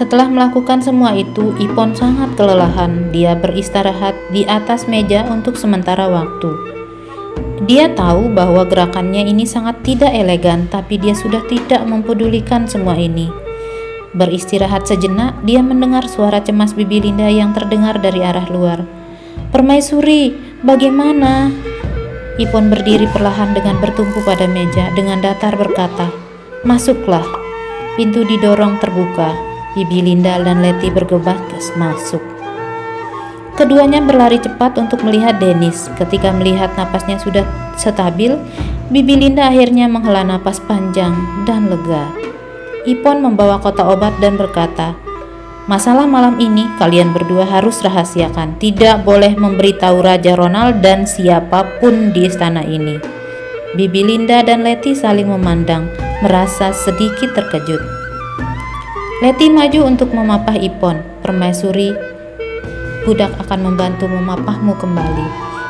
Setelah melakukan semua itu, Ipon sangat kelelahan. Dia beristirahat di atas meja untuk sementara waktu. Dia tahu bahwa gerakannya ini sangat tidak elegan, tapi dia sudah tidak mempedulikan semua ini. Beristirahat sejenak, dia mendengar suara cemas Bibi Linda yang terdengar dari arah luar. "Permaisuri, bagaimana?" Ipon berdiri perlahan dengan bertumpu pada meja, dengan datar berkata, "Masuklah." Pintu didorong terbuka. Bibi Linda dan Letty bergegas masuk. Keduanya berlari cepat untuk melihat Dennis. Ketika melihat napasnya sudah stabil, Bibi Linda akhirnya menghela napas panjang dan lega. Ipon membawa kotak obat dan berkata, "Masalah malam ini kalian berdua harus rahasiakan. Tidak boleh memberitahu Raja Ronald dan siapapun di istana ini." Bibi Linda dan Letty saling memandang, merasa sedikit terkejut. Letty maju untuk memapah Ipon. "Permaisuri, budak akan membantu memapahmu kembali.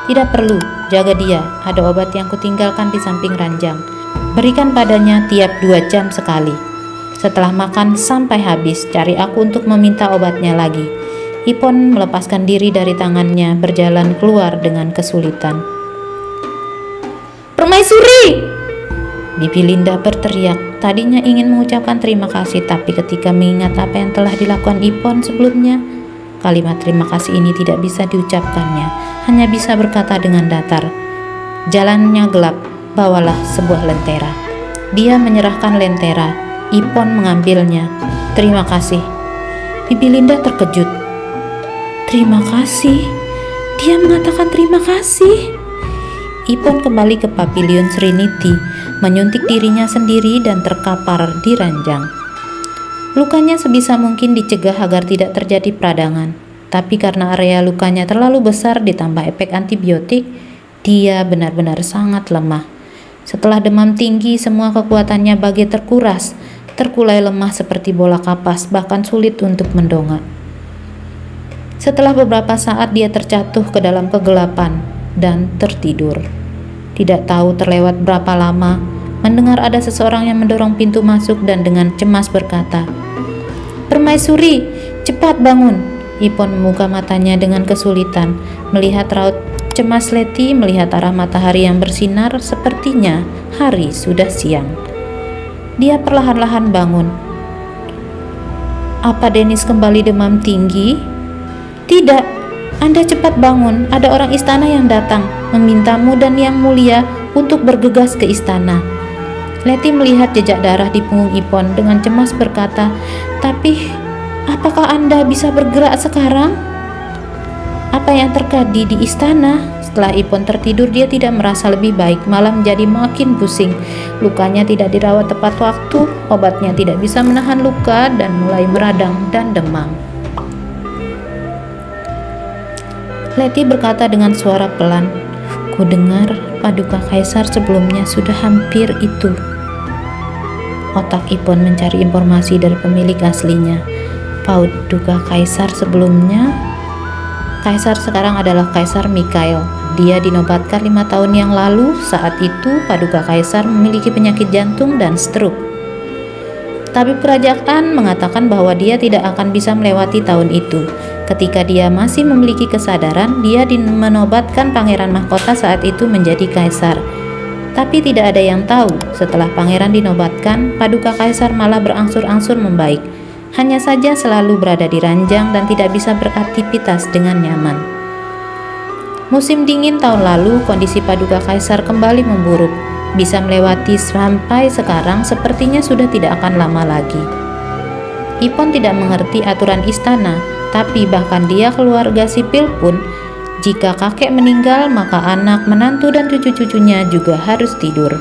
Tidak perlu, jaga dia. Ada obat yang kutinggalkan di samping ranjang. Berikan padanya tiap 2 jam sekali. Setelah makan sampai habis, cari aku untuk meminta obatnya lagi." Ipon melepaskan diri dari tangannya, berjalan keluar dengan kesulitan. "Permaisuri!" Bibi Linda berteriak. Tadinya ingin mengucapkan terima kasih, tapi ketika mengingat apa yang telah dilakukan Ipon sebelumnya, kalimat terima kasih ini tidak bisa diucapkannya, hanya bisa berkata dengan datar, "Jalannya gelap, bawalah sebuah lentera." Dia menyerahkan lentera. Ipon mengambilnya. "Terima kasih." Bibi Linda terkejut. "Terima kasih?" Dia mengatakan terima kasih. Ipon kembali ke Pavilion Serenity, menyuntik dirinya sendiri dan terkapar di ranjang. Lukanya sebisa mungkin dicegah agar tidak terjadi peradangan, tapi karena area lukanya terlalu besar ditambah efek antibiotik, dia benar-benar sangat lemah. Setelah demam tinggi, semua kekuatannya bagai terkuras, terkulai lemah seperti bola kapas, bahkan sulit untuk mendongak. Setelah beberapa saat dia terjatuh ke dalam kegelapan dan tertidur. Tidak tahu terlewat berapa lama, mendengar ada seseorang yang mendorong pintu masuk dan dengan cemas berkata, "Permaisuri, cepat bangun." Ipon membuka matanya dengan kesulitan, melihat raut cemas Letty, melihat arah matahari yang bersinar, sepertinya hari sudah siang. Dia perlahan-lahan bangun. "Apa Dennis kembali demam tinggi?" "Tidak, Anda cepat bangun, ada orang istana yang datang, memintamu dan yang mulia untuk bergegas ke istana." Letty melihat jejak darah di punggung Ipon dengan cemas berkata, "Tapi, apakah Anda bisa bergerak sekarang?" "Apa yang terjadi di istana?" Setelah Ipon tertidur, dia tidak merasa lebih baik, malah menjadi makin pusing. Lukanya tidak dirawat tepat waktu, obatnya tidak bisa menahan luka dan mulai meradang dan demam. Letty berkata dengan suara pelan, "Ku dengar paduka kaisar sebelumnya sudah hampir itu." Otak Ipon mencari informasi dari pemilik aslinya. Paduka kaisar sebelumnya? Kaisar sekarang adalah Kaisar Mikhail. Dia dinobatkan 5 tahun yang lalu. Saat itu paduka kaisar memiliki penyakit jantung dan stroke. Tabib kerajaan mengatakan bahwa dia tidak akan bisa melewati tahun itu. Ketika dia masih memiliki kesadaran, dia menobatkan pangeran mahkota saat itu menjadi kaisar. Tapi tidak ada yang tahu, setelah pangeran dinobatkan, paduka kaisar malah berangsur-angsur membaik. Hanya saja selalu berada di ranjang dan tidak bisa beraktivitas dengan nyaman. Musim dingin tahun lalu, kondisi paduka kaisar kembali memburuk. Bisa melewati sampai sekarang sepertinya sudah tidak akan lama lagi. Ipon tidak mengerti aturan istana, tapi bahkan dia keluarga sipil pun, jika kakek meninggal maka anak, menantu dan cucu-cucunya juga harus tidur.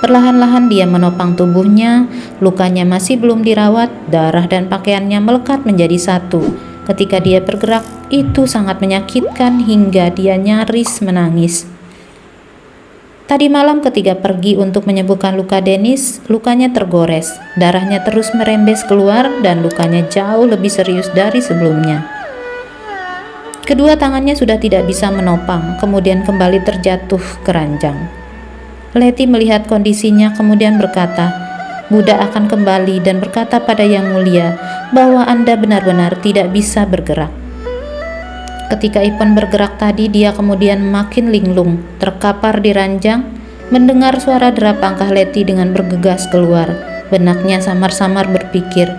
Perlahan-lahan dia menopang tubuhnya, lukanya masih belum dirawat, darah dan pakaiannya melekat menjadi satu. Ketika dia bergerak, itu sangat menyakitkan hingga dia nyaris menangis. Tadi malam ketika pergi untuk menyembuhkan luka Dennis, lukanya tergores, darahnya terus merembes keluar dan lukanya jauh lebih serius dari sebelumnya. Kedua tangannya sudah tidak bisa menopang, kemudian kembali terjatuh ke ranjang. Letty melihat kondisinya kemudian berkata, Buddha akan kembali dan berkata pada Yang Mulia bahwa Anda benar-benar tidak bisa bergerak. Ketika Ipon bergerak tadi, dia kemudian makin linglung, terkapar di ranjang, mendengar suara derap langkah Letty dengan bergegas keluar. Benaknya samar-samar berpikir,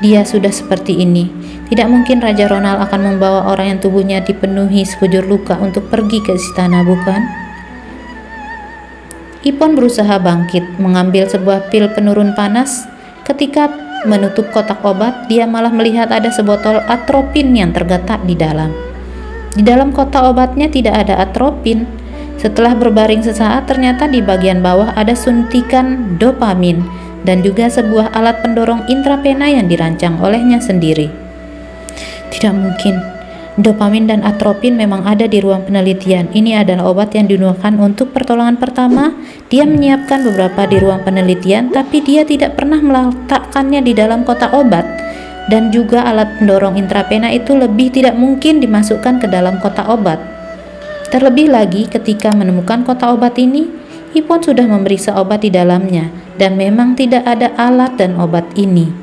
dia sudah seperti ini. Tidak mungkin Raja Ronald akan membawa orang yang tubuhnya dipenuhi sekujur luka untuk pergi ke istana, bukan? Ipon berusaha bangkit, mengambil sebuah pil penurun panas. Ketika menutup kotak obat, dia malah melihat ada sebotol atropin yang tergeletak di dalam. Di dalam kotak obatnya tidak ada atropin. Setelah berbaring sesaat, ternyata di bagian bawah ada suntikan dopamin dan juga sebuah alat pendorong intravena yang dirancang olehnya sendiri. Tidak mungkin. Dopamin dan atropin memang ada di ruang penelitian. Ini adalah obat yang digunakan untuk pertolongan pertama. Dia menyiapkan beberapa di ruang penelitian, tapi dia tidak pernah meletakkannya di dalam kotak obat. Dan juga alat pendorong intravena itu lebih tidak mungkin dimasukkan ke dalam kotak obat. Terlebih lagi, ketika menemukan kotak obat ini, Ipon sudah memeriksa obat di dalamnya, dan memang tidak ada alat dan obat ini.